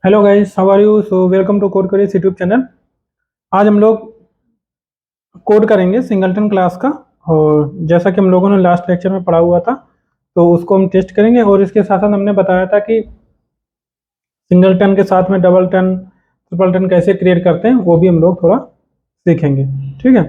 Hello guys, how are you? So welcome to Code Careers YouTube channel. आज हम लोग code करेंगे singleton class का। और जैसा कि हम लोगों ने लास्ट लेक्चर में पढ़ा हुआ था, तो उसको हम टेस्ट करेंगे। और इसके साथ साथ हमने बताया था कि सिंगलटन के साथ में डबल टन, ट्रिपल टन कैसे क्रिएट करते हैं, वो भी हम लोग थोड़ा सीखेंगे। ठीक है।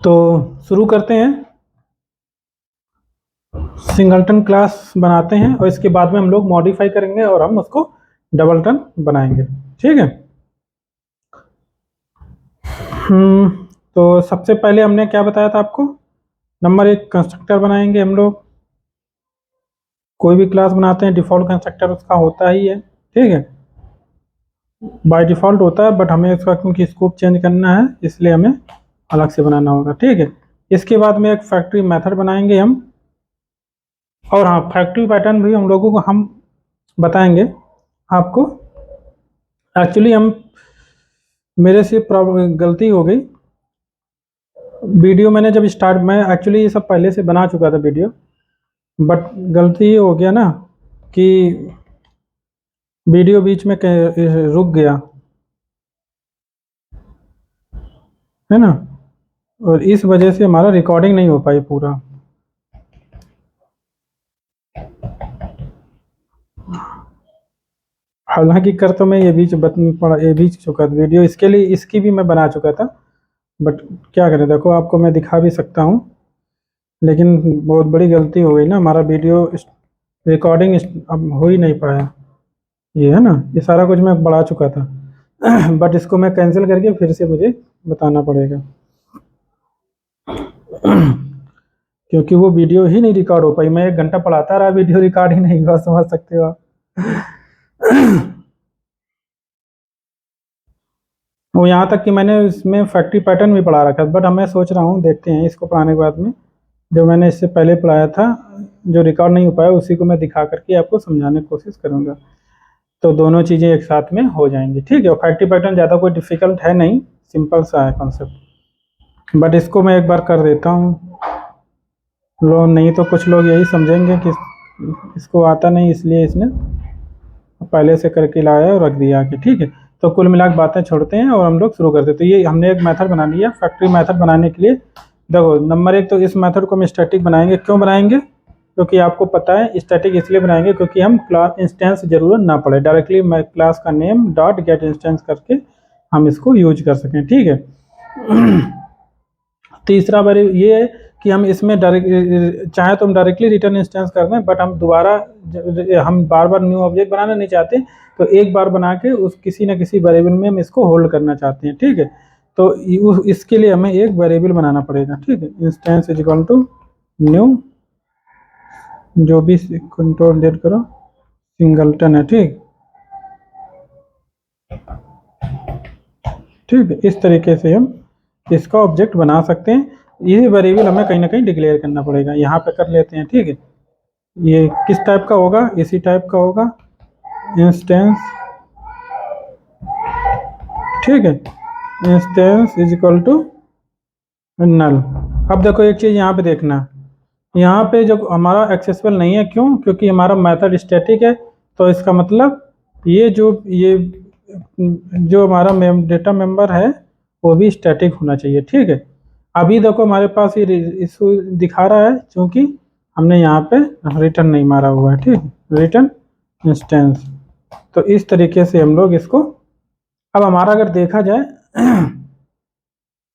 तो शुरू करते हैं। सिंगलटन क्लास बनाते हैं और इसके बाद में हम लोग मॉडिफाई करेंगे और हम उसको डबल टन बनाएंगे। ठीक है। तो सबसे पहले हमने क्या बताया था आपको? नंबर एक, कंस्ट्रक्टर बनाएंगे हम लोग। कोई भी क्लास बनाते हैं, डिफ़ॉल्ट कंस्ट्रक्टर उसका होता ही है। ठीक है, बाय डिफ़ॉल्ट होता है, बट हमें इसका क्योंकि स्कोप चेंज करना है, इसलिए हमें अलग से बनाना होगा। ठीक है। इसके बाद में एक फैक्ट्री मेथड बनाएंगे हम। और हाँ, फैक्ट्री पैटर्न भी हम लोगों को हम बताएंगे आपको। एक्चुअली हम मेरे से गलती हो गई। वीडियो मैंने जब स्टार्ट, मैं एक्चुअली ये सब पहले से बना चुका था वीडियो, बट गलती ये हो गया ना कि वीडियो बीच में रुक गया, है ना। और इस वजह से हमारा रिकॉर्डिंग नहीं हो पाई पूरा। हालांकि कर तो मैं ये भी चुका था वीडियो, इसके लिए इसकी भी मैं बना चुका था। बट क्या करें, देखो आपको मैं दिखा भी सकता हूँ, लेकिन बहुत बड़ी गलती हो गई ना, हमारा वीडियो रिकॉर्डिंग अब हो ही नहीं पाया। ये है ना, ये सारा कुछ मैं बढ़ा चुका था। बट इसको मैं कैंसिल करके फिर से मुझे बताना पड़ेगा। क्योंकि वो वीडियो ही नहीं रिकॉर्ड हो पाई। मैं 1 घंटा पढ़ाता रहा, वीडियो रिकॉर्ड ही नहीं हुआ, समझ सकते हो आप। वो यहाँ तक कि मैंने इसमें फैक्ट्री पैटर्न भी पढ़ा रखा है, बट मैं सोच रहा हूँ, देखते हैं इसको पढ़ाने के बाद में। जो मैंने इससे पहले पढ़ाया था, जो रिकॉर्ड नहीं हो पाया, उसी को मैं दिखा करके आपको समझाने की कोशिश करूँगा। तो दोनों चीज़ें एक साथ में हो जाएंगी। ठीक है। और फैक्ट्री पैटर्न ज़्यादा कोई डिफिकल्ट है नहीं, सिंपल सा है कॉन्सेप्ट। बट इसको मैं एक बार कर देता हूँ। लोग नहीं तो कुछ लोग यही समझेंगे कि इसको आता नहीं, इसलिए इसने पहले से करके लाया और रख दिया कि ठीक है। तो कुल मिला के बातें छोड़ते हैं और हम लोग शुरू करते हैं। तो ये हमने एक मेथड बना लिया। फैक्ट्री मेथड बनाने के लिए देखो, नंबर एक तो इस मेथड को हम स्टैटिक बनाएंगे। क्यों बनाएंगे? क्योंकि आपको पता है स्टैटिक इसलिए बनाएंगे क्योंकि हम क्लास इंस्टेंस जरूरत ना पड़े, डायरेक्टली मैं क्लास का नेम डॉट गेट इंस्टेंस करके हम इसको यूज कर सकें। ठीक है। तीसरा बार ये है कि हम इसमें डायरेक्ट चाहे तो हम डायरेक्टली रिटर्न इंस्टेंस कर दें, बट हम दोबारा हम बार बार न्यू ऑब्जेक्ट बनाना नहीं चाहते। तो एक बार बना के उस किसी न किसी वेरिएबल में हम इसको होल्ड करना चाहते हैं। ठीक है। तो इसके लिए हमें एक वेरिएबल बनाना पड़ेगा। ठीक है। Instance is equal to new, जो भी कंट्रोल जेड करो, सिंगलटन है। ठीक ठीक है। इस तरीके से हम इसका ऑब्जेक्ट बना सकते हैं। ये वेरिएबल हमें कहीं ना कहीं डिक्लेयर करना पड़ेगा। यहाँ पे कर लेते हैं। ठीक है। ये किस टाइप का होगा? इसी टाइप का होगा, इंस्टेंस। ठीक है। Instance is equal to null. अब देखो एक चीज़ यहाँ पे देखना, यहाँ पे जो हमारा एक्सेसिबल नहीं है, क्यों? क्योंकि हमारा मेथड स्टैटिक है। तो इसका मतलब ये जो हमारा डेटा मेंबर है, वो भी स्टैटिक होना चाहिए। ठीक है। अभी देखो हमारे पास ये इशू दिखा रहा है क्योंकि हमने यहाँ पे रिटर्न नहीं मारा हुआ है। ठीक है, रिटर्न इंस्टेंस। तो इस तरीके से हम लोग इसको, अब हमारा अगर देखा जाए,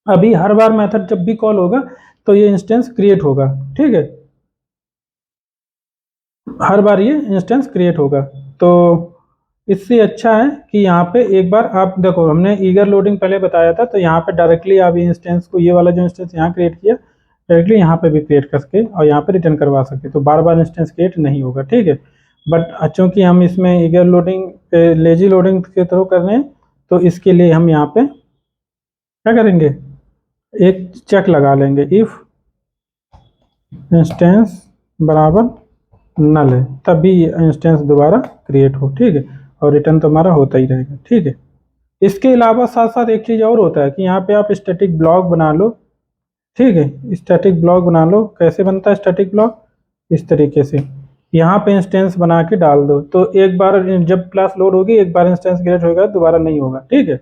अभी हर बार मेथड जब भी कॉल होगा तो ये इंस्टेंस क्रिएट होगा। ठीक है, हर बार ये इंस्टेंस क्रिएट होगा। तो इससे अच्छा है कि यहाँ पे एक बार आप देखो, हमने ईगर लोडिंग पहले बताया था, तो यहाँ पे डायरेक्टली आप इंस्टेंस को, ये वाला जो इंस्टेंस यहाँ क्रिएट किया, डायरेक्टली यहाँ पे भी क्रिएट कर सके और यहाँ पे रिटर्न करवा सके, तो बार बार इंस्टेंस क्रिएट नहीं होगा। ठीक है। बट चूंकि हम इसमें ईगर लोडिंग लेजी लोडिंग के थ्रू कर रहे हैं, तो इसके लिए हम यहाँ पे क्या करेंगे, एक चेक लगा लेंगे, इफ इंस्टेंस बराबर नल है, तभी इंस्टेंस दोबारा क्रिएट हो। ठीक है। और रिटर्न तो हमारा होता ही रहेगा। ठीक है। इसके अलावा साथ साथ एक चीज़ और होता है कि यहाँ पे आप स्टैटिक ब्लॉक बना लो, ठीक है, स्टैटिक ब्लॉक बना लो। कैसे बनता है स्टैटिक ब्लॉक? इस तरीके से यहाँ पे इंस्टेंस बना के डाल दो, तो एक बार जब क्लास लोड होगी एक बार इंस्टेंस क्रिएट होगा, दोबारा नहीं होगा, ठीक है।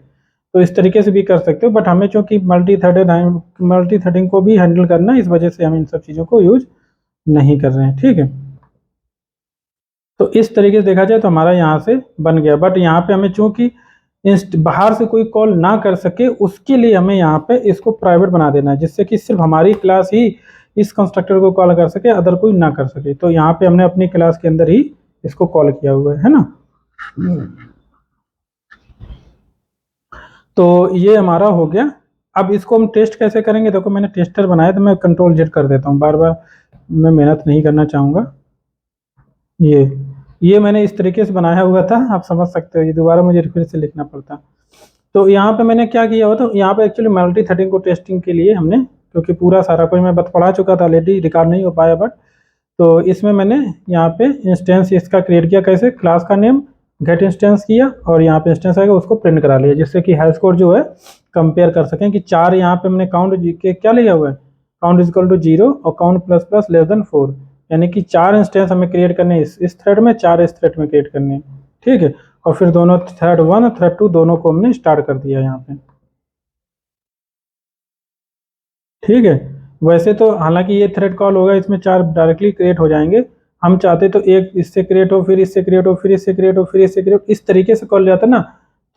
तो इस तरीके से भी कर सकते हो, बट हमें चूंकि मल्टी थ्रेडिंग को भी हैंडल करना है, इस वजह से हम इन सब चीज़ों को यूज नहीं कर रहे हैं, ठीक है। तो इस तरीके से देखा जाए तो हमारा यहाँ से बन गया, बट यहाँ पे हमें चूंकि बाहर से कोई कॉल ना कर सके उसके लिए हमें यहाँ पे इसको प्राइवेट बना देना है, जिससे कि सिर्फ हमारी क्लास ही इस कंस्ट्रक्टर को कॉल कर सके, अदर कोई ना कर सके। तो यहाँ पे हमने अपनी क्लास के अंदर ही इसको कॉल किया हुआ है ना। तो ये हमारा हो गया। अब इसको हम टेस्ट कैसे करेंगे? देखो मैंने टेस्टर बनाया, तो मैं कंट्रोल जेड कर देता हूँ, बार बार मैं मेहनत नहीं करना चाहूँगा। ये मैंने इस तरीके से बनाया हुआ था, आप समझ सकते हो, ये दोबारा मुझे फिर से लिखना पड़ता। तो यहाँ पे मैंने क्या किया हुआ था, यहाँ पे एक्चुअली मल्टी थ्रेडिंग को टेस्टिंग के लिए हमने, क्योंकि पूरा सारा कुछ मैं पढ़ा चुका था ऑलरेडी, रिकॉर्ड नहीं हो पाया, बट तो इसमें मैंने यहाँ पे इंस्टेंस इसका क्रिएट किया। कैसे? क्लास का नेम गेट इंस्टेंस किया और यहाँ पे इंस्टेंस आएगा उसको प्रिंट करा लिया, जिससे कि हैश कोड जो है कंपेयर कर सकें कि 4 यहाँ पे हमने काउंट के क्या लिया हुआ है, काउंट इज इक्वल टू 0 और count plus plus less than 4, यानी कि 4 इंस्टेंस हमें क्रिएट करने इस थ्रेड में, 4 इस थ्रेड में क्रिएट करने, ठीक है। और फिर दोनों थ्रेड 1 थ्रेड 2 दोनों को हमने स्टार्ट कर दिया यहाँ पे, ठीक है। वैसे तो हालांकि ये थ्रेड कॉल होगा, इसमें 4 डायरेक्टली क्रिएट हो जाएंगे। हम चाहते तो एक इससे क्रिएट हो, फिर इससे क्रिएट हो, फिर इससे क्रिएट हो, फिर इससे क्रिएट, इस तरीके से कॉल जाता ना,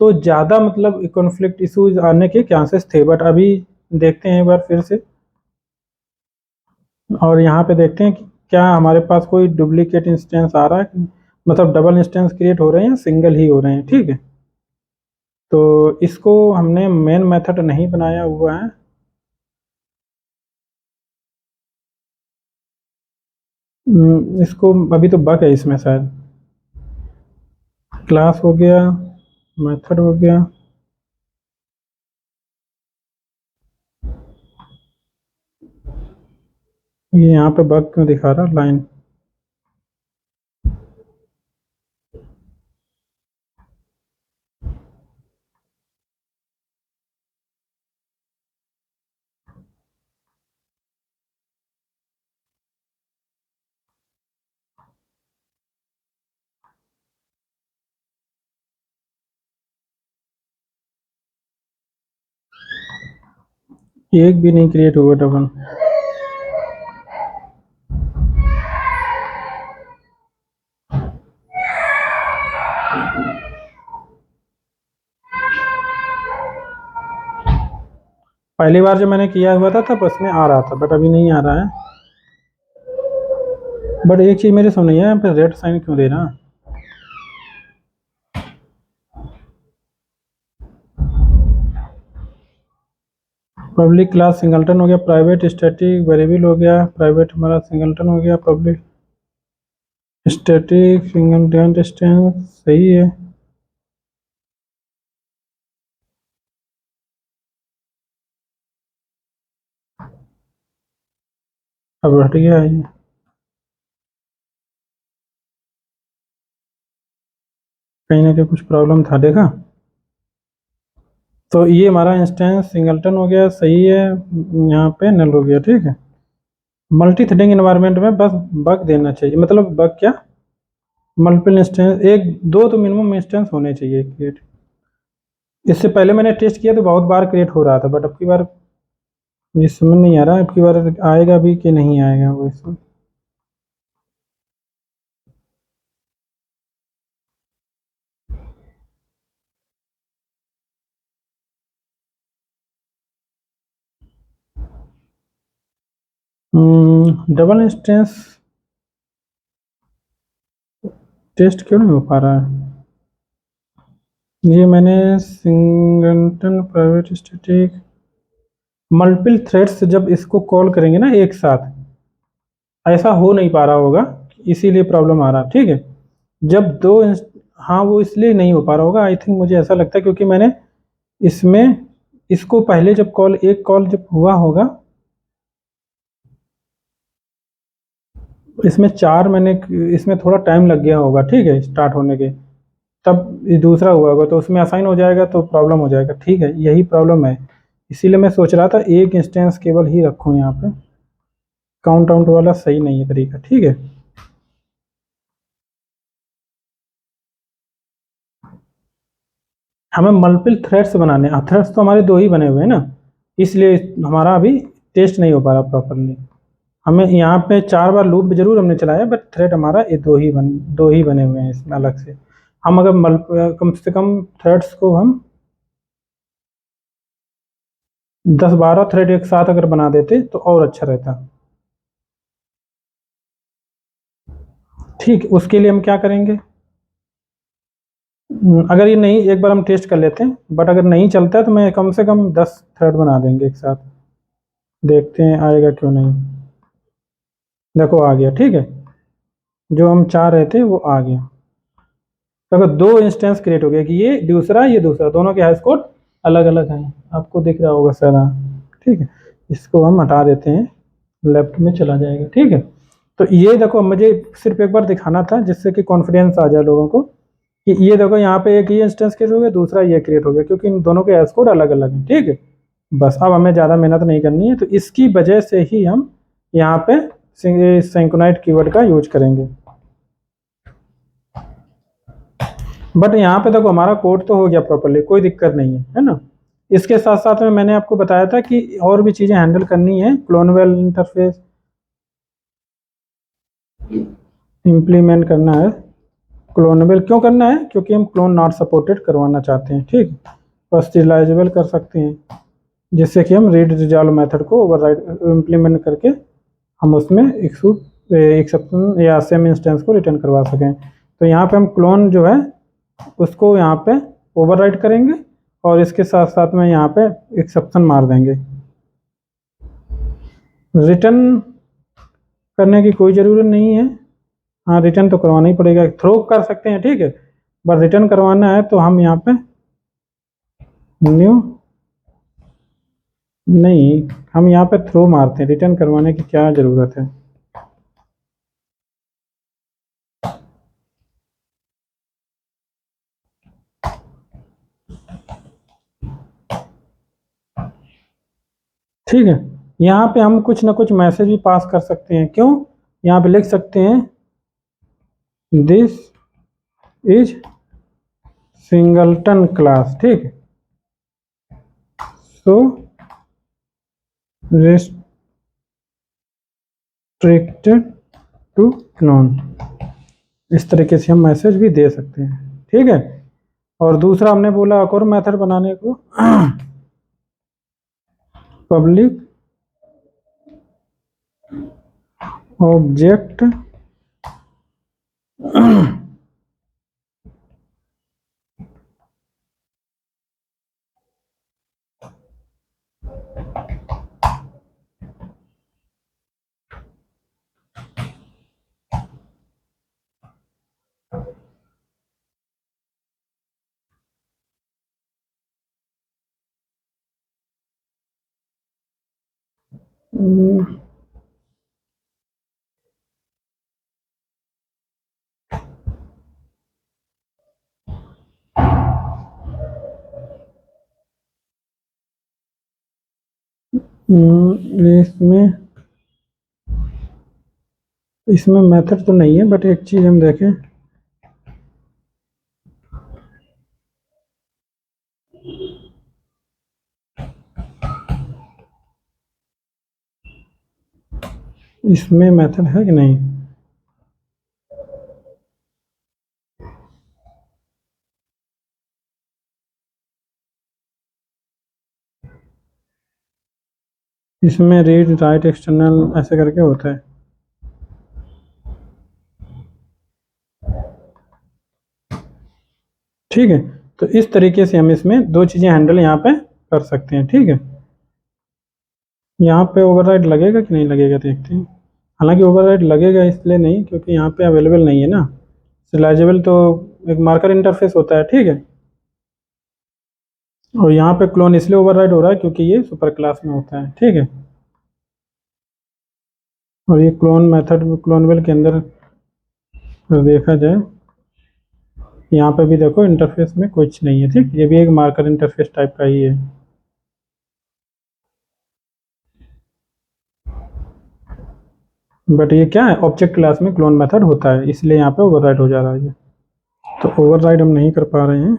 तो ज़्यादा मतलब कॉन्फ्लिक्ट इशूज आने के चांसेस थे। बट अभी देखते हैं एक बार फिर से, और यहाँ पे देखते हैं कि क्या हमारे पास कोई डुप्लीकेट इंस्टेंस आ रहा है, मतलब डबल इंस्टेंस क्रिएट हो रहे हैं, सिंगल ही हो रहे हैं, ठीक है। तो इसको हमने मेन मेथड नहीं बनाया हुआ है। इसको अभी तो बग है इसमें शायद। क्लास हो गया, मेथड हो गया, ये यहाँ पे बग क्यों दिखा रहा लाइन? एक भी नहीं क्रिएट हुआ डबल। पहली बार जो मैंने किया हुआ था तब उसमें आ रहा था, बट अभी नहीं आ रहा है। बट एक चीज़ मेरी समझ नहीं है, यहाँ पे रेड साइन क्यों दे रहा? पब्लिक क्लास सिंगलटन हो गया, प्राइवेट स्टैटिक वेरिएबल हो गया, प्राइवेट हमारा सिंगलटन हो गया, पब्लिक स्टैटिक सिंगलटन डिस्टेंस सही है। अब हट गया है ये। कहीं ना कहीं कुछ प्रॉब्लम था, देखा। तो ये हमारा इंस्टेंस सिंगलटन हो गया, सही है, यहाँ पे नल हो गया, ठीक है। मल्टी थ्रेडिंग एनवायरनमेंट में बस बग देना चाहिए, मतलब बग क्या, मल्टीपल इंस्टेंस, एक दो तो मिनिमम इंस्टेंस होने चाहिए क्रिएट। इससे पहले मैंने टेस्ट किया तो बहुत बार क्रिएट हो रहा था, बट अब की बार मुझे समझ नहीं आ रहा अब की बार आएगा भी कि नहीं आएगा वो इसमें। डबल इंस्टेंस टेस्ट क्यों नहीं हो पा रहा है? ये मैंने singleton private static multiple threads जब इसको कॉल करेंगे ना एक साथ, ऐसा हो नहीं पा रहा होगा, इसीलिए प्रॉब्लम आ रहा, ठीक है। जब हाँ वो इसलिए नहीं हो पा रहा होगा, आई थिंक, मुझे ऐसा लगता है, क्योंकि मैंने इसमें इसको पहले जब एक कॉल जब हुआ होगा, इसमें 4 मैंने, इसमें थोड़ा टाइम लग गया होगा, ठीक है, स्टार्ट होने के। तब ये दूसरा हुआ होगा तो उसमें असाइन हो जाएगा तो प्रॉब्लम हो जाएगा। ठीक है, यही प्रॉब्लम है, इसीलिए मैं सोच रहा था एक इंस्टेंस केवल ही रखूँ यहाँ पे, काउंट आउट वाला सही नहीं है तरीका। ठीक है, हमें मल्टीपल थ्रेड्स बनाने, थ्रेड्स तो हमारे दो ही बने हुए हैं ना, इसलिए हमारा अभी टेस्ट नहीं हो पा रहा प्रॉपरली। हमें यहाँ पे 4 बार लूप जरूर हमने चलाया, बट थ्रेड हमारा ये दो ही बने हुए हैं इसमें अलग से। हम अगर कम से कम थ्रेड्स को हम 10-12 थ्रेड एक साथ अगर बना देते तो और अच्छा रहता। ठीक, उसके लिए हम क्या करेंगे, अगर ये नहीं, एक बार हम टेस्ट कर लेते हैं, बट अगर नहीं चलता है तो मैं कम से कम 10 थ्रेड बना देंगे एक साथ, देखते हैं आएगा क्यों नहीं। देखो आ गया। ठीक है, जो हम चाह रहे थे वो आ गया। तो अगर दो इंस्टेंस क्रिएट हो गया कि ये दूसरा, दोनों के हैश कोड अलग अलग हैं, आपको दिख रहा होगा सारा। ठीक है, इसको हम हटा देते हैं, लेफ्ट में चला जाएगा। ठीक है, तो ये देखो मुझे सिर्फ एक बार दिखाना था जिससे कि कॉन्फिडेंस आ जाए लोगों को कि ये देखो यहाँ पे एक ये इंस्टेंस क्रिएट हो गया, दूसरा ये क्रिएट हो गया, क्योंकि इन दोनों के हैश कोड अलग अलग हैं। ठीक है, बस अब हमें ज़्यादा मेहनत नहीं करनी है, तो इसकी वजह से ही हम यहाँ पे सिंक्रोनाइट कीवर्ड का यूज करेंगे। बट यहाँ पे देखो हमारा कोड तो हो गया प्रॉपरली, कोई दिक्कत नहीं है ना। इसके साथ साथ में मैंने आपको बताया था कि और भी चीज़ें हैंडल करनी है, क्लोनवेल इंटरफेस इम्प्लीमेंट करना है। क्लोनेबल क्यों करना है, क्योंकि हम क्लोन नॉट सपोर्टेड करवाना चाहते हैं। ठीक, पर्सनलाइजेबल कर सकते हैं जिससे कि हम रीड रिजॉल्व मेथड को ओवरराइड इम्प्लीमेंट करके हम उसमें एक्सेप्शन या सेम इंस्टेंस को रिटर्न करवा सकें। तो यहाँ पे हम क्लोन जो है उसको यहाँ पे ओवरराइड करेंगे और इसके साथ साथ में यहाँ पे एक्सेप्शन मार देंगे। रिटर्न करने की कोई ज़रूरत नहीं है, हाँ रिटर्न तो करवाना ही पड़ेगा, थ्रो कर सकते हैं। ठीक है, बस रिटर्न करवाना है तो हम यहाँ पे न्यू नहीं, हम यहाँ पे थ्रो मारते हैं, रिटर्न करवाने की क्या ज़रूरत है। ठीक है, यहाँ पे हम कुछ ना कुछ मैसेज भी पास कर सकते हैं। क्यों, यहाँ पे लिख सकते हैं दिस इज सिंगलटन क्लास। ठीक है, सो रिस्ट्रिक्टेड टू क्लोन, इस तरीके से हम मैसेज भी दे सकते हैं। ठीक है, और दूसरा हमने बोला एक और मेथड बनाने को, पब्लिक ऑब्जेक्ट इसमें इसमें मेथड तो नहीं है, बट एक चीज़ हम देखें, इसमें मेथड है कि नहीं। इसमें रीड राइट एक्सटर्नल ऐसे करके होता है। ठीक है, तो इस तरीके से हम इसमें दो चीज़ें हैंडल यहाँ पे कर सकते हैं। ठीक है, यहाँ पे ओवरराइड लगेगा कि नहीं लगेगा देखते हैं। हालांकि ओवरराइड लगेगा इसलिए नहीं क्योंकि यहाँ पे अवेलेबल नहीं है ना, सिलाइजेबल तो एक मार्कर इंटरफेस होता है। ठीक है, और यहाँ पे क्लोन इसलिए ओवरराइड हो रहा है क्योंकि ये सुपर क्लास में होता है। ठीक है, और ये क्लोन मेथड क्लोनवेल के अंदर अगर देखा जाए यहाँ पे भी देखो इंटरफेस में कुछ नहीं है, ठीक, ये भी एक मार्कर इंटरफेस टाइप का ही है। बट ये क्या है, ऑब्जेक्ट क्लास में क्लोन मेथड होता है, इसलिए यहाँ पे ओवरराइड हो जा रहा है ये। तो ओवरराइड हम नहीं कर पा रहे हैं।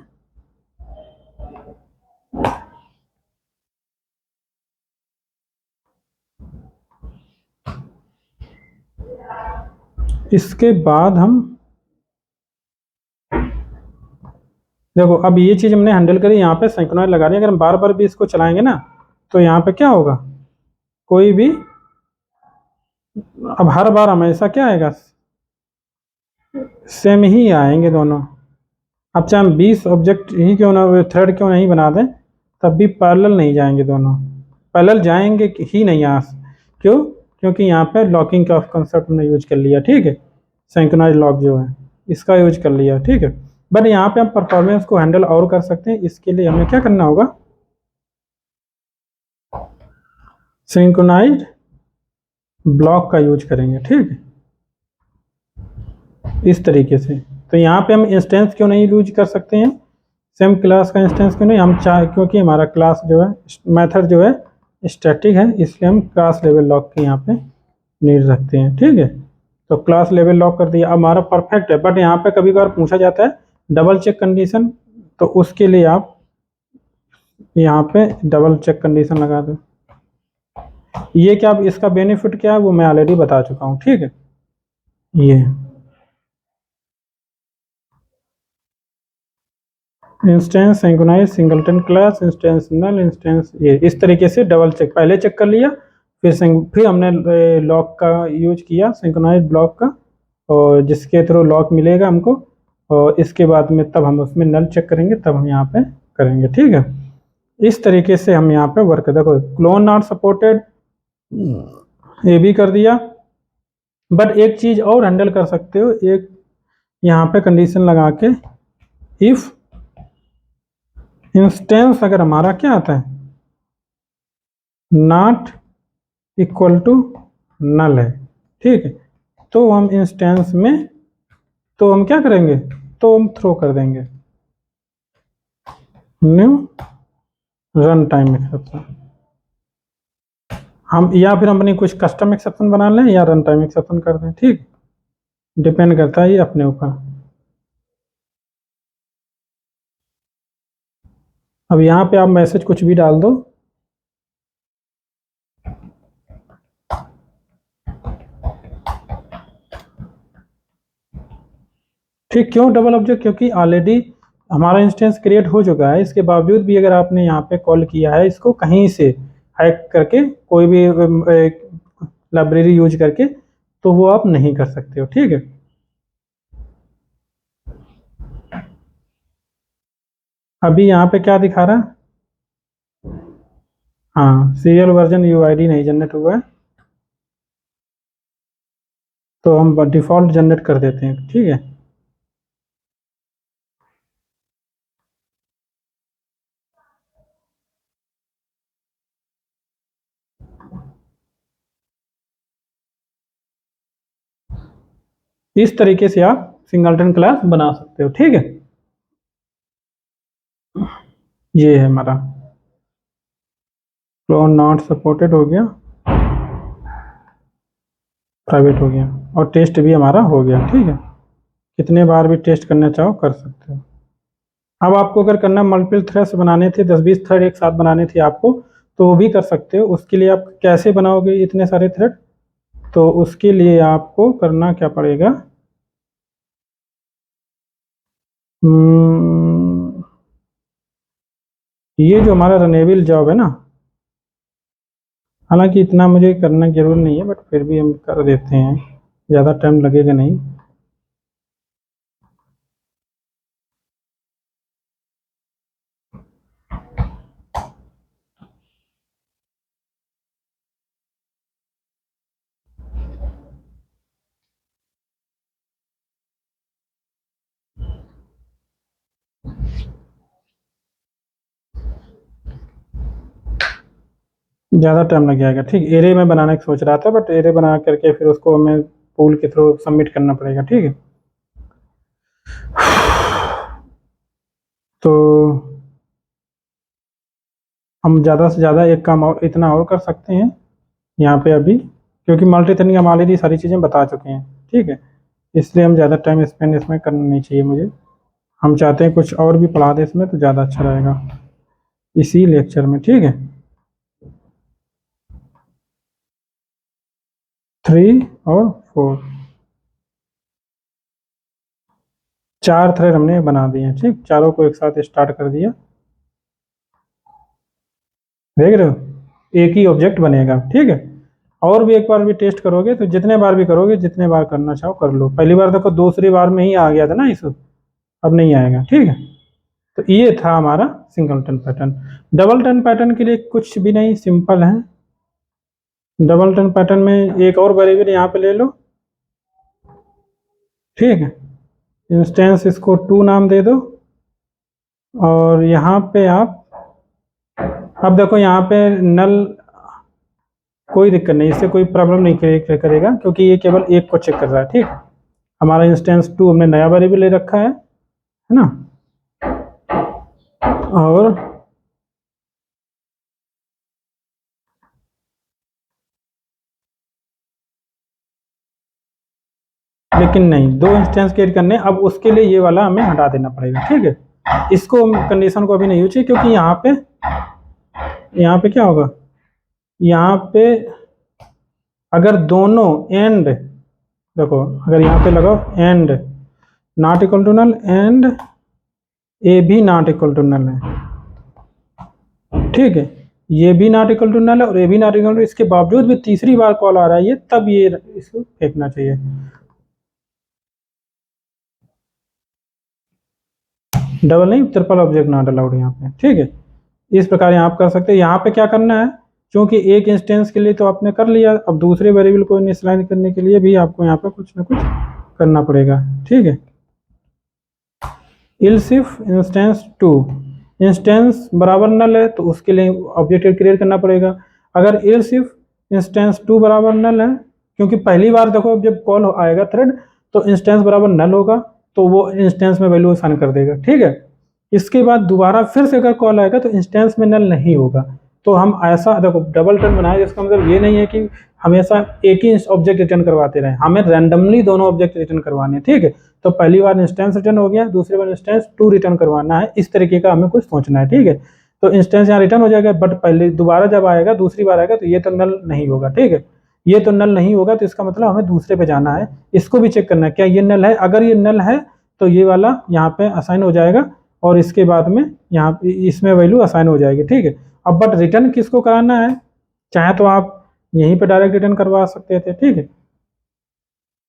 इसके बाद हम देखो, अब ये चीज़ हमने हैंडल करी, यहाँ पे सिंक्रोनाइज लगा रही है। अगर हम बार बार भी इसको चलाएंगे ना, तो यहाँ पे क्या होगा, कोई भी, अब हर बार हमेशा क्या आएगा, सेम ही आएंगे दोनों। अब चाहे हम 20 ऑब्जेक्ट ही क्यों ना, थ्रेड क्यों नहीं बना दें, तब भी पैरेलल नहीं जाएंगे दोनों, पैरेलल जाएंगे ही नहीं यहाँ से। क्यों? क्योंकि यहाँ पे लॉकिंग का कंसेप्ट हमने यूज कर लिया, ठीक है, सिंक्रोनाइज लॉक जो है इसका यूज कर लिया, ठीक है। बट यहाँ पे हम परफॉर्मेंस को हैंडल और कर सकते हैं। इसके लिए हमें क्या करना होगा, सिंक्रोनाइज ब्लॉक का यूज करेंगे, ठीक है, इस तरीके से। तो यहाँ पे हम इंस्टेंस क्यों नहीं यूज कर सकते हैं, सेम क्लास का इंस्टेंस क्यों नहीं, हम चाहे, क्योंकि हमारा क्लास जो है, मेथड जो है स्टैटिक है, इसलिए हम क्लास लेवल लॉक के यहाँ पे नीड रखते हैं, ठीक है। तो क्लास लेवल लॉक कर दिया, अब हमारा परफेक्ट है। बट यहाँ पे कभी कभार पूछा जाता है डबल चेक कंडीशन, तो उसके लिए आप यहाँ पे डबल चेक कंडीशन लगा दो। ये क्या, इसका बेनिफिट क्या है वो मैं ऑलरेडी बता चुका हूँ, ठीक है। ये instance synchronize singleton class instance null instance, ये इस तरीके से डबल चेक, पहले चेक कर लिया, फिर हमने लॉक का यूज किया, सिंक्रोनाइज ब्लॉक का, और जिसके थ्रू लॉक मिलेगा हमको, और इसके बाद में तब हम उसमें नल चेक करेंगे, तब हम यहाँ पे करेंगे, ठीक है। इस तरीके से हम यहाँ पे वर्क, देखो क्लोन नॉट सपोर्टेड, ये भी कर दिया। बट एक चीज और हैंडल कर सकते हो, एक यहाँ पे कंडीशन लगा के, इफ इंस्टेंस अगर हमारा क्या आता है, नॉट इक्वल टू नल है, ठीक है, तो हम इंस्टेंस में, तो हम क्या करेंगे, तो हम थ्रो कर देंगे न्यू रन टाइम एक्सेप्शन। हम या फिर हम अपनी कुछ कस्टम एक्सेप्शन बना लें या रन टाइम एक्सेप्शन कर दें, ठीक, डिपेंड करता है ये अपने ऊपर। अब यहाँ पे आप मैसेज कुछ भी डाल दो, ठीक। क्यों डबल ऑब्जेक्ट, क्योंकि ऑलरेडी हमारा इंस्टेंस क्रिएट हो चुका है, इसके बावजूद भी अगर आपने यहाँ पे कॉल किया है इसको कहीं से हैक करके, कोई भी लाइब्रेरी यूज करके, तो वो आप नहीं कर सकते हो, ठीक है। अभी यहाँ पे क्या दिखा रहा है, हाँ सीरियल वर्जन यूआईडी नहीं जनरेट हुआ है, तो हम डिफ़ॉल्ट जनरेट कर देते हैं, ठीक है। इस तरीके से आप सिंगलटन क्लास बना सकते हो, ठीक है। ये है हमारा क्लोन नॉट सपोर्टेड हो गया, प्राइवेट हो गया, और टेस्ट भी हमारा हो गया, ठीक है। कितने बार भी टेस्ट करना चाहो कर सकते हो। अब आपको अगर करना, मल्टीपल थ्रेड्स बनाने थे, 10-20 थ्रेड एक साथ बनाने थे आपको, तो वो भी कर सकते हो। उसके लिए आप कैसे बनाओगे इतने सारे थ्रेड, तो उसके लिए आपको करना क्या पड़ेगा, ये जो हमारा रनेबल जॉब है ना, हालांकि इतना मुझे करना जरूर नहीं है, बट फिर भी हम कर देते हैं, ज़्यादा टाइम लगेगा नहीं। ज़्यादा टाइम लग जाएगा, ठीक। एरे में बनाने की सोच रहा था, बट एरे बना करके फिर उसको हमें पूल के थ्रू सबमिट करना पड़ेगा, ठीक है। तो हम ज़्यादा से ज़्यादा एक काम और इतना और कर सकते हैं यहाँ पे अभी, क्योंकि मल्टी थ्रेडिंग हम ऑलरेडी सारी चीज़ें बता चुके हैं, ठीक है। इसलिए हम ज़्यादा टाइम स्पेंड इसमें करना नहीं चाहिए मुझे। हम चाहते हैं कुछ और भी पढ़ा दें इसमें तो ज़्यादा अच्छा रहेगा इसी लेक्चर में, ठीक है। 3 और 4 4 थ्रेड हमने बना दिए हैं, ठीक। चारों को एक साथ स्टार्ट कर दिया, देख रहे हो एक ही ऑब्जेक्ट बनेगा, ठीक है। और भी एक बार भी टेस्ट करोगे तो जितने बार भी करोगे, जितने बार करना चाहो कर लो। पहली बार देखो दूसरी बार में ही आ गया था ना इशू, अब नहीं आएगा, ठीक है। तो ये था हमारा singleton pattern. Double ton pattern के लिए कुछ भी नहीं, सिंपल है। डबल टन पैटर्न में एक और वेरिएबल यहाँ पे ले लो, ठीक है। इंस्टेंस इसको 2 नाम दे दो, और यहाँ पे आप अब देखो यहाँ पे नल, कोई दिक्कत नहीं, इससे कोई प्रॉब्लम नहीं करेगा, क्योंकि ये केवल एक को चेक कर रहा है, ठीक। हमारा इंस्टेंस 2 हमने नया वेरिएबल ले रखा है ना। और लेकिन नहीं, 2 इंस्टेंस क्रिएट करने, अब उसके लिए ये वाला हमें हटा देना पड़ेगा, ठीक है। इसको कंडीशन को अभी नहीं यूज, क्योंकि यहाँ पे क्या होगा, यहाँ पे अगर दोनों एंड, देखो अगर यहाँ पे लगाओ and not equal to null, and A भी नॉट इक्वल टू नल है, ठीक है। ये भी नॉट इक्वल टू नल है और ए भी नॉट इक्वल टू, इसके बावजूद भी तीसरी बार कॉल आ रहा है ये, तब ये इसको फेंकना चाहिए। डबल नहीं, ट्रिपल ऑब्जेक्ट नॉट अलाउड यहाँ पे, ठीक है। इस प्रकार यहाँ आप कर सकते हैं। यहाँ पे क्या करना है, क्योंकि एक इंस्टेंस के लिए तो आपने कर लिया, अब दूसरे वेरिएबल को इनिशियलाइज करने के लिए भी आपको यहाँ पे कुछ ना कुछ करना पड़ेगा, ठीक है। इल्स इफ इंस्टेंस 2 इंस्टेंस बराबर नल है तो उसके लिए ऑब्जेक्ट क्रिएट करना पड़ेगा। अगर इल्स इफ इंस्टेंस 2 बराबर नल है, क्योंकि पहली बार देखो जब कॉल आएगा थ्रेड तो इंस्टेंस बराबर नल होगा, तो वो इंस्टेंस में वैल्यू असाइन कर देगा, ठीक है। इसके बाद दोबारा फिर से अगर कॉल आएगा तो इंस्टेंस में नल नहीं होगा। तो हम ऐसा देखो डबल टर्न बनाए, इसका मतलब ये नहीं है कि हमेशा एक ही ऑब्जेक्ट रिटर्न करवाते रहे, हमें रैंडमली दोनों ऑब्जेक्ट रिटर्न करवाने हैं, ठीक है। तो पहली बार इंस्टेंस रिटर्न हो गया, दूसरी बार इंस्टेंस 2 रिटर्न करवाना है, इस तरीके का हमें कुछ सोचना है, ठीक है। तो इंस्टेंस यहाँ रिटर्न हो जाएगा, बट पहले दोबारा जब आएगा, दूसरी बार आएगा तो ये तो नल नहीं होगा, ठीक है। ये तो नल नहीं होगा, तो इसका मतलब हमें दूसरे पे जाना है, इसको भी चेक करना है क्या ये नल है। अगर ये नल है तो ये वाला यहाँ पे असाइन हो जाएगा, और इसके बाद में यहाँ इसमें वैल्यू असाइन हो जाएगी, ठीक है। अब बट रिटर्न किसको कराना है, चाहे तो आप यहीं पे डायरेक्ट रिटर्न करवा सकते थे, ठीक है।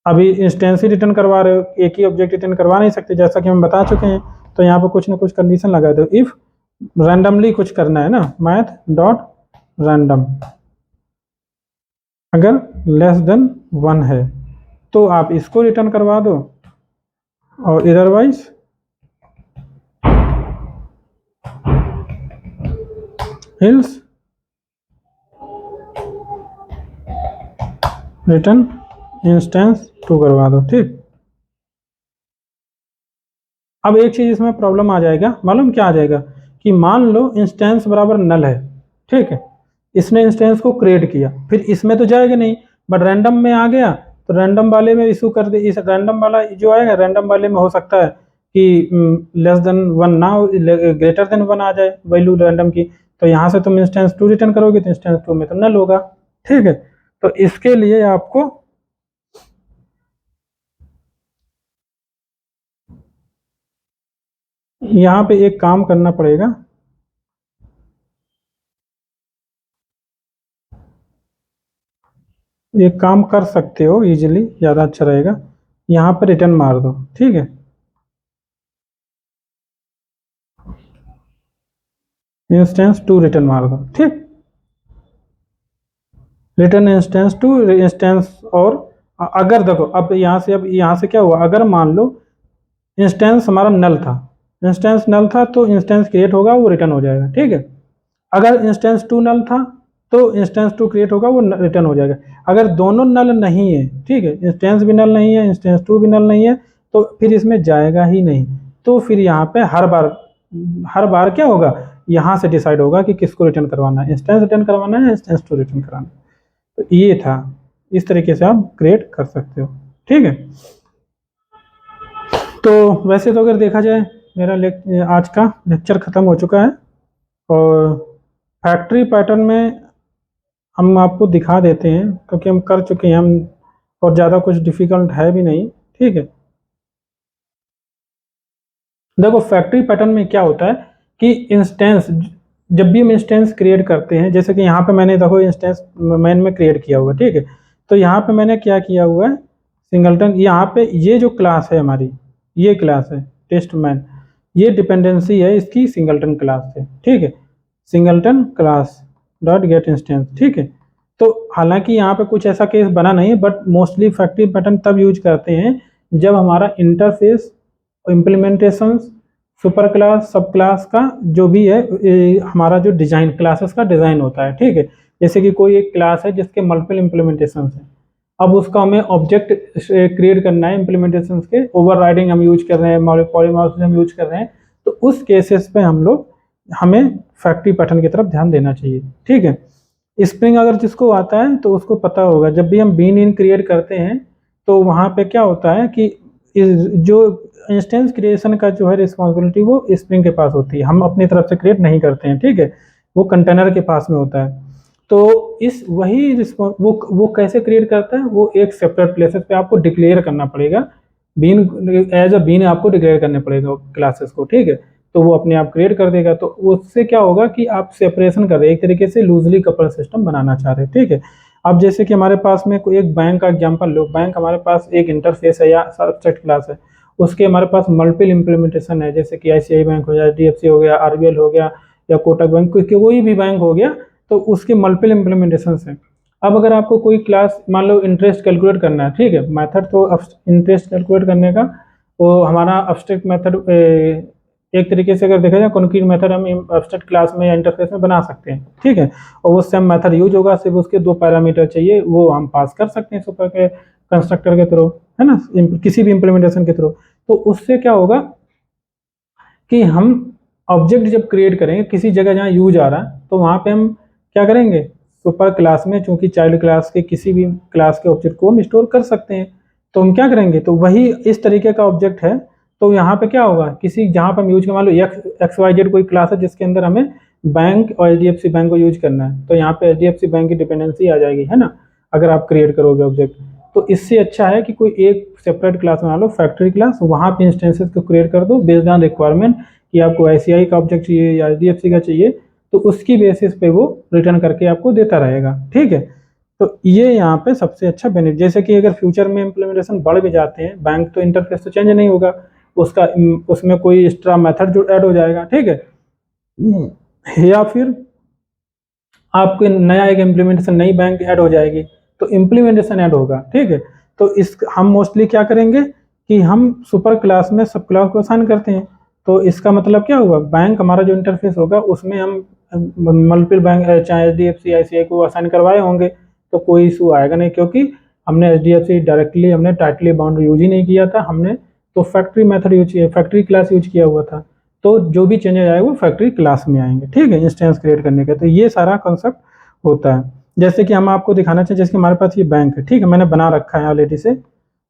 अभी इंस्टेंस ही रिटर्न करवा रहे हो, एक ही ऑब्जेक्ट रिटर्न करवा नहीं सकते, जैसा कि हम बता चुके हैं। तो यहाँ पे कुछ ना कुछ कंडीशन लगा दो, इफ रैंडमली कुछ करना है ना, मैथ डॉट रैंडम, अगर लेस देन 1 है तो आप इसको रिटर्न करवा दो, और अदरवाइज एल्स रिटर्न इंस्टेंस 2 करवा दो, ठीक। अब एक चीज इसमें प्रॉब्लम आ जाएगा, मालूम क्या आ जाएगा, कि मान लो इंस्टेंस बराबर नल है, ठीक है। इसने इंस्टेंस को क्रिएट किया, फिर इसमें तो जाएगा नहीं, बट रैंडम में आ गया, तो रैंडम वाले में इशू कर दे। इस रैंडम वाला जो आएगा, रैंडम वाले में हो सकता है कि लेस देन 1 ना, ग्रेटर देन 1 आ जाए वैल्यू रैंडम की, तो यहाँ से तुम इंस्टेंस 2 रिटर्न करोगे तो इंस्टेंस 2 में तो नल होगा, ठीक है। तो इसके लिए आपको यहाँ पे एक काम करना पड़ेगा, एक काम कर सकते हो इजीली, ज़्यादा अच्छा रहेगा, यहाँ पे रिटर्न मार दो, ठीक है। इंस्टेंस 2 रिटर्न मार दो, ठीक। रिटर्न इंस्टेंस 2 इंस्टेंस, और अगर देखो अब यहाँ से क्या हुआ, अगर मान लो इंस्टेंस हमारा नल था, इंस्टेंस नल था तो इंस्टेंस क्रिएट होगा, वो रिटर्न हो जाएगा, ठीक है। अगर इंस्टेंस 2 नल था तो इंस्टेंस 2 क्रिएट होगा, वो रिटर्न हो जाएगा। अगर दोनों नल नहीं है, ठीक है, इंस्टेंस भी नल नहीं है, इंस्टेंस 2 भी नल नहीं है, तो फिर इसमें जाएगा ही नहीं। तो फिर यहाँ पे हर बार हर बार क्या होगा, यहाँ से डिसाइड होगा कि किसको रिटर्न करवाना है, इंस्टेंस रिटर्न करवाना है, इंस्टेंस टू रिटर्न कराना है। तो ये था, इस तरीके से आप क्रिएट कर सकते हो। ठीक है, तो वैसे तो अगर देखा जाए मेरा आज का लेक्चर ख़त्म हो चुका है, और फैक्ट्री पैटर्न में हम आपको दिखा देते हैं क्योंकि हम कर चुके हैं हम, और ज़्यादा कुछ डिफ़िकल्ट है भी नहीं। ठीक है, देखो फैक्ट्री पैटर्न में क्या होता है कि इंस्टेंस, जब भी हम इंस्टेंस क्रिएट करते हैं, जैसे कि यहाँ पे मैंने देखो इंस्टेंस मैन में क्रिएट किया हुआ है। ठीक है, तो यहाँ पे मैंने क्या किया हुआ है, सिंगलटन, यहाँ पे ये जो क्लास है हमारी, ये क्लास है टेस्ट मैन, ये डिपेंडेंसी है इसकी सिंगलटन क्लास से। ठीक है, singleton class dot gate instance. ठीक है, तो हालांकि यहाँ पे कुछ ऐसा केस बना नहीं है, बट मोस्टली फैक्ट्री पैटर्न तब यूज करते हैं जब हमारा इंटरफेस, इम्प्लीमेंटेशन, सुपर क्लास, सब क्लास का जो भी है, हमारा जो डिजाइन, क्लासेस का डिजाइन होता है। ठीक है, जैसे कि कोई एक क्लास है जिसके मल्टीपल इम्प्लीमेंटेशन है, अब उसका हमें ऑब्जेक्ट क्रिएट करना है, इम्प्लीमेंटेशन के ओवरराइडिंग हम यूज कर रहे हैं, पॉलीमॉर्फिज्म हम यूज कर रहे हैं, तो उस केसेस पे हमें फैक्ट्री पैटर्न की तरफ ध्यान देना चाहिए। ठीक है, स्प्रिंग अगर जिसको आता है तो उसको पता होगा, जब भी हम बीन इन क्रिएट करते हैं तो वहाँ पे क्या होता है कि जो इंस्टेंस क्रिएशन का जो है रिस्पॉन्सिबिलिटी वो स्प्रिंग के पास होती है, हम अपनी तरफ से क्रिएट नहीं करते हैं। ठीक है, वो कंटेनर के पास में होता है। तो इस वही रिस्पॉन्स वो कैसे क्रिएट करता है, वो एक सेपरेट प्लेसेस पे आपको डिक्लेयर करना पड़ेगा, बीन एज अ बीन आपको डिक्लेयर करने पड़ेगा क्लासेस को। ठीक है, तो वो अपने आप क्रिएट कर देगा। तो उससे क्या होगा कि आप सेपरेशन कर रहे हैं, एक तरीके से लूजली कपल सिस्टम बनाना चाह रहे हैं। ठीक है, अब जैसे कि हमारे पास में कोई एक बैंक का एग्जांपल लो, बैंक हमारे पास एक इंटरफेस है या सब्जेक्ट क्लास है, उसके हमारे पास मल्टीपल इम्प्लीमेंटेशन है, जैसे कि आईसीआई बैंक हो गया, एचडीएफसी हो गया, आरबीएल हो गया, या कोटक बैंक, कोई भी बैंक हो गया, तो उसके मल्टीपल इम्प्लीमेंटेशन है। अब अगर आपको कोई क्लास, मान लो इंटरेस्ट कैलकुलेट करना है, ठीक है, मेथड तो इंटरेस्ट कैलकुलेट करने का वो हमारा अब्स्ट्रैक्ट मेथड, एक तरीके से अगर देखा जाए कॉन्क्रीट मेथड हम अब्स्ट्रैक्ट क्लास में या इंटरफेस में बना सकते हैं। ठीक है, और वो सेम मेथड यूज होगा, सिर्फ उसके 2 पैरामीटर चाहिए, वो हम पास कर सकते हैं सुपर के कंस्ट्रक्टर के थ्रू, है ना, किसी भी इम्प्लीमेंटेशन के थ्रू। तो उससे क्या होगा कि हम ऑब्जेक्ट जब क्रिएट करेंगे किसी जगह जहाँ यूज आ रहा है, तो वहाँ पे हम क्या करेंगे, सुपर क्लास में, चूंकि चाइल्ड क्लास के किसी भी क्लास के ऑब्जेक्ट को हम स्टोर कर सकते हैं, तो हम क्या करेंगे, तो वही इस तरीके का ऑब्जेक्ट है। तो यहाँ पे क्या होगा, किसी जहाँ पर हम यूज कर, मान लो एक्स वाई जेड कोई क्लास है जिसके अंदर हमें बैंक और एचडीएफसी बैंक को यूज करना है, तो यहाँ पे एचडीएफसी बैंक की डिपेंडेंसी आ जाएगी, है ना, अगर आप क्रिएट करोगे ऑब्जेक्ट। तो इससे अच्छा है कि कोई एक सेपरेट क्लास बना लो, फैक्ट्री क्लास, वहाँ पे इंस्टेंसेस को क्रिएट कर दो बेस्ड ऑन रिक्वायरमेंट, कि आपको आईसीआई का ऑब्जेक्ट चाहिए या एचडीएफसी का चाहिए, तो उसकी बेसिस पे वो रिटर्न करके आपको देता रहेगा। ठीक है, तो ये यहाँ पे सबसे अच्छा बेनिफिट, जैसे कि अगर फ्यूचर में इम्प्लीमेंटेशन बढ़ भी जाते हैं, बैंक तो इंटरफेस तो चेंज नहीं होगा, उसका उसमें कोई एक्स्ट्रा मेथड जो ऐड हो जाएगा। ठीक है, या फिर आपके नया एक इम्प्लीमेंटेशन, नई बैंक ऐड हो जाएगी, तो इम्प्लीमेंटेशन ऐड होगा। ठीक है, तो इस हम मोस्टली क्या करेंगे कि हम सुपर क्लास में सब क्लास को असाइन करते हैं, तो इसका मतलब क्या हुआ, बैंक हमारा जो इंटरफेस होगा उसमें हम मल्टीपल बैंक चाहे एचडीएफसी आईसीआई को असाइन करवाए होंगे, तो कोई इशू आएगा नहीं, क्योंकि हमने एचडीएफसी डायरेक्टली हमने टाइटली बाउंड यूज ही नहीं किया था, हमने तो फैक्ट्री मेथड यूज किया, फैक्ट्री क्लास यूज किया हुआ था, तो जो भी चेंजेस आएगा वो फैक्ट्री क्लास में आएंगे। ठीक है, इंस्टेंस क्रिएट करने का, तो ये सारा कॉन्सेप्ट होता है। जैसे कि हम आपको दिखाना चाहिए, जैसे कि हमारे पास ये बैंक है, ठीक है, मैंने बना रखा है ऑलरेडी से,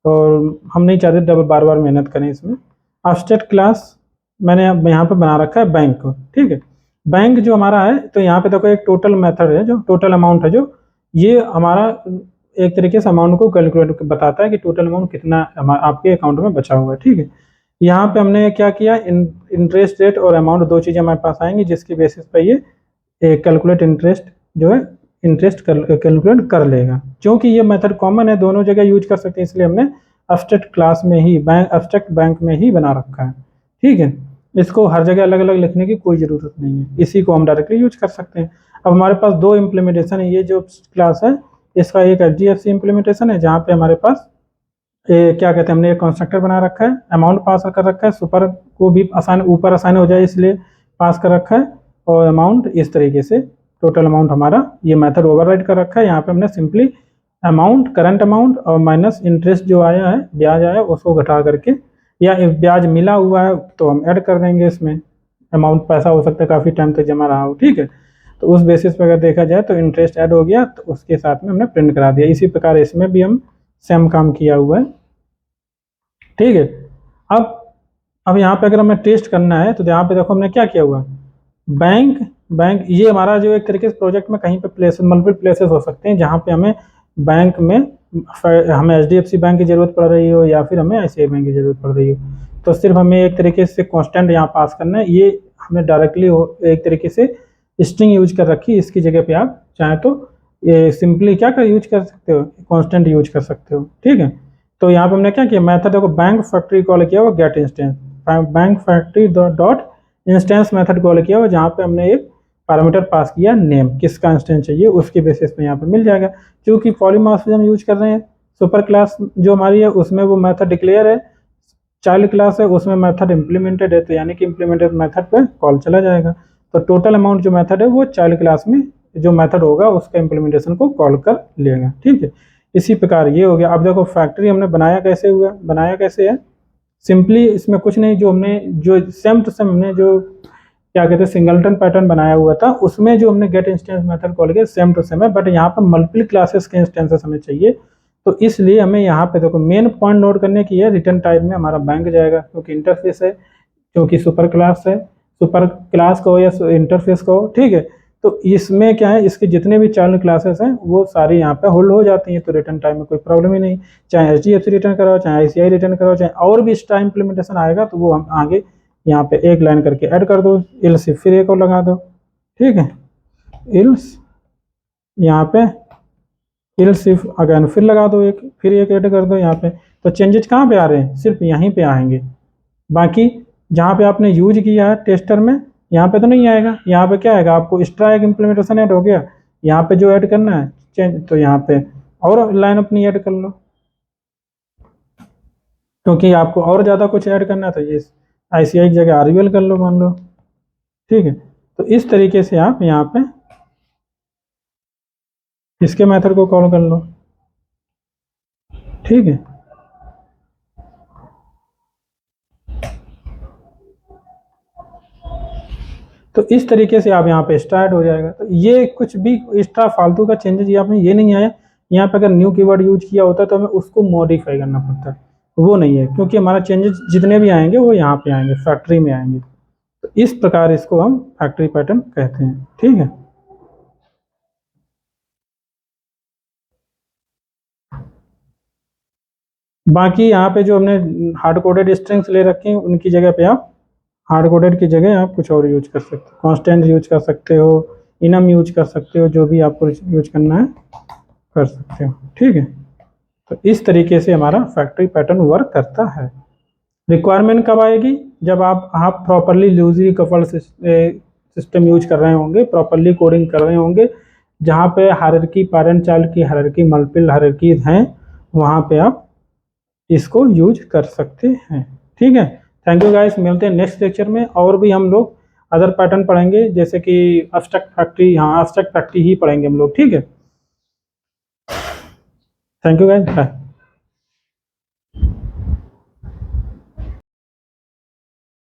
और हम नहीं चाहते डबल बार बार मेहनत करें इसमें। एब्स्ट्रैक्ट क्लास मैंने अब यहाँ पे बना रखा है बैंक को। ठीक है, बैंक जो हमारा है, तो यहाँ पे देखो एक टोटल मेथड है, जो टोटल अमाउंट है, जो ये हमारा एक तरीके से अमाउंट को कैलकुलेट बताता है कि टोटल अमाउंट कितना आपके अकाउंट में बचा हुआ है। ठीक है, यहाँ पे हमने क्या किया, इंटरेस्ट रेट और अमाउंट, 2 चीज़ें हमारे पास आएंगी, जिसकी बेसिस पे ये कैलकुलेट इंटरेस्ट जो है इंटरेस्ट कैलकुलेट कर लेगा। क्योंकि ये मेथड कॉमन है, दोनों जगह यूज कर सकते हैं, इसलिए हमने एब्स्ट्रैक्ट क्लास में ही एब्स्ट्रैक्ट बैंक में ही बना रखा है। ठीक है, इसको हर जगह अलग अलग लिखने की कोई ज़रूरत नहीं है, इसी को हम डायरेक्टली यूज कर सकते हैं। अब हमारे पास 2 इम्प्लीमेंटेशन है, ये जो क्लास है इसका एक एचडीएफसी इम्प्लीमेंटेशन है, जहाँ पे हमारे पास क्या कहते हैं, हमने एक कंस्ट्रक्टर बना रखा है, अमाउंट पास कर रखा है, सुपर को भी आसान ऊपर आसान हो जाए इसलिए पास कर रखा है, और अमाउंट इस तरीके से टोटल अमाउंट हमारा ये मेथड ओवरराइड कर रखा है। यहाँ पे हमने सिंपली अमाउंट, करंट अमाउंट और माइनस इंटरेस्ट जो आया है, ब्याज आया, उसको घटा करके, या ब्याज मिला हुआ है तो हम ऐड कर देंगे इसमें, अमाउंट पैसा हो सकता है काफ़ी टाइम तक जमा रहा हो, ठीक है। तो उस बेसिस पे अगर देखा जाए तो इंटरेस्ट ऐड हो गया तो उसके साथ में हमने प्रिंट करा दिया। इसी प्रकार इसमें भी हम सेम काम किया हुआ है, ठीक है। अब अब यहाँ पे अगर हमें टेस्ट करना है तो यहाँ पे देखो हमने क्या किया हुआ, बैंक बैंक ये हमारा जो एक तरीके से प्रोजेक्ट में कहीं पे प्लेसेस मल्टीपल प्लेसेस हो सकते हैं जहाँ पे हमें बैंक में हमें एचडीएफसी बैंक की ज़रूरत पड़ रही हो या फिर हमें आईसीआई बैंक की ज़रूरत पड़ रही हो, तो सिर्फ हमें एक तरीके से कांस्टेंट यहाँ पास करना है। ये हमने डायरेक्टली एक तरीके से स्ट्रिंग यूज कर रखी है, इसकी जगह पे आप चाहे तो ये सिंपली क्या कर यूज कर सकते हो, कांस्टेंट यूज कर सकते हो, ठीक है। तो यहाँ पे हमने क्या किया, मेथड देखो बैंक फैक्ट्री कॉल किया हुआ get instance, bank factory dot instance method call किया हुआ जहाँ पे हमने एक पैरामीटर पास किया नेम, किसका इंस्टेंस चाहिए उसके बेसिस पे यहाँ पे मिल जाएगा। क्योंकि पॉलीमॉर्फिज्म यूज कर रहे हैं, सुपर क्लास जो हमारी है उसमें वो मेथड डिक्लेयर है, चाइल्ड क्लास है उसमें मेथड इंप्लीमेंटेड है, तो यानी कि इंप्लीमेंटेड मेथड पे कॉल चला जाएगा। तो टोटल अमाउंट जो मेथड है वो चाइल्ड क्लास में जो मेथड होगा उसका इंप्लीमेंटेशन को कॉल कर लेगा, ठीक है। इसी प्रकार ये हो गया। अब देखो फैक्ट्री हमने बनाया कैसे हुआ, बनाया कैसे है, सिंपली इसमें कुछ नहीं, जो हमने जो सेम टू सेम हमने जो क्या कहते हैं सिंगलटन पैटर्न बनाया हुआ था उसमें जो हमने गेट इंस्टेंस मेथड कॉल किया सेम टू सेम है, बट यहाँ पर मल्टीपल क्लासेस के इंस्टेंसेस हमें चाहिए। तो इसलिए हमें यहाँ पे देखो मेन पॉइंट नोट करने की है, रिटर्न टाइप में हमारा बैंक जाएगा क्योंकि इंटरफेस है, क्योंकि सुपर क्लास है, सुपर क्लास का हो या इंटरफेस का हो, ठीक है। तो इसमें क्या है, इसके जितने भी चाइल्ड क्लासेस हैं वो सारी यहाँ पे होल्ड हो जाती हैं, तो रिटर्न टाइम में कोई प्रॉब्लम ही नहीं। चाहे एचडीएफसी रिटर्न कराओ, चाहे आईसीआई रिटर्न कराओ, चाहे और भी इसका इम्प्लीमेंटेशन आएगा तो वो हम आगे यहाँ पे एक लाइन करके ऐड कर दो, इल्स फिर एक और लगा दो, ठीक है। इल्स यहाँ पे इल्स इफ अगेन फिर लगा दो एक, फिर एक ऐड कर दो यहाँ पे। तो चेंजेस कहाँ पे आ रहे हैं, सिर्फ यहीं पे आएंगे, बाकी जहाँ पे आपने यूज किया है टेस्टर में यहाँ पे तो नहीं आएगा। यहाँ पे क्या आएगा, आपको एक्स्ट्रा एक इम्प्लीमेंटेशन ऐड हो गया, यहाँ पे जो ऐड करना है चेंज, तो यहाँ पे और लाइन अपनी ऐड कर लो, क्योंकि आपको और ज़्यादा कुछ ऐड करना है तो ये आईसीआई की जगह आरबीएल कर लो मान लो, ठीक है। तो इस तरीके से आप यहाँ पे इसके मेथड को कॉल कर लो, ठीक है। तो इस तरीके से आप यहाँ पे स्टार्ट हो जाएगा। तो ये कुछ भी एक्स्ट्रा फालतू का चेंजेस यहाँ पे ये नहीं आया। यहाँ पे अगर न्यू कीवर्ड यूज किया होता तो हमें उसको मॉडिफाई करना पड़ता है, वो नहीं है, क्योंकि हमारा चेंजेस जितने भी आएंगे वो यहाँ पे आएंगे, फैक्ट्री में आएंगे। तो इस प्रकार इसको हम फैक्ट्री पैटर्न कहते हैं, ठीक है। बाकी यहाँ पे जो हमने हार्ड कोडेड स्ट्रिंग्स ले रखे हैं उनकी जगह पे आप हार्ड कोडेड की जगह आप कुछ और यूज कर सकते हो, कांस्टेंट यूज कर सकते हो, इनम यूज कर सकते हो, जो भी आपको यूज करना है कर सकते हो, ठीक है। तो इस तरीके से हमारा फैक्ट्री पैटर्न वर्क करता है। रिक्वायरमेंट कब आएगी, जब आप properly loosely coupled system use कर रहे होंगे, प्रॉपरली कोडिंग कर रहे होंगे, जहाँ पे हायरार्की पैरेंट चाइल्ड की हायरार्की मल्टीपल हायरार्कीज हैं, वहाँ पे आप इसको यूज कर सकते हैं, ठीक है। थैंक यू गाइस, मिलते हैं नेक्स्ट लेक्चर में। और भी हम लोग अदर पैटर्न पढ़ेंगे जैसे कि एब्स्ट्रैक्ट फैक्ट्री, हाँ एब्स्ट्रैक्ट फैक्ट्री ही पढ़ेंगे हम लोग, ठीक है। Thank you guys, bye.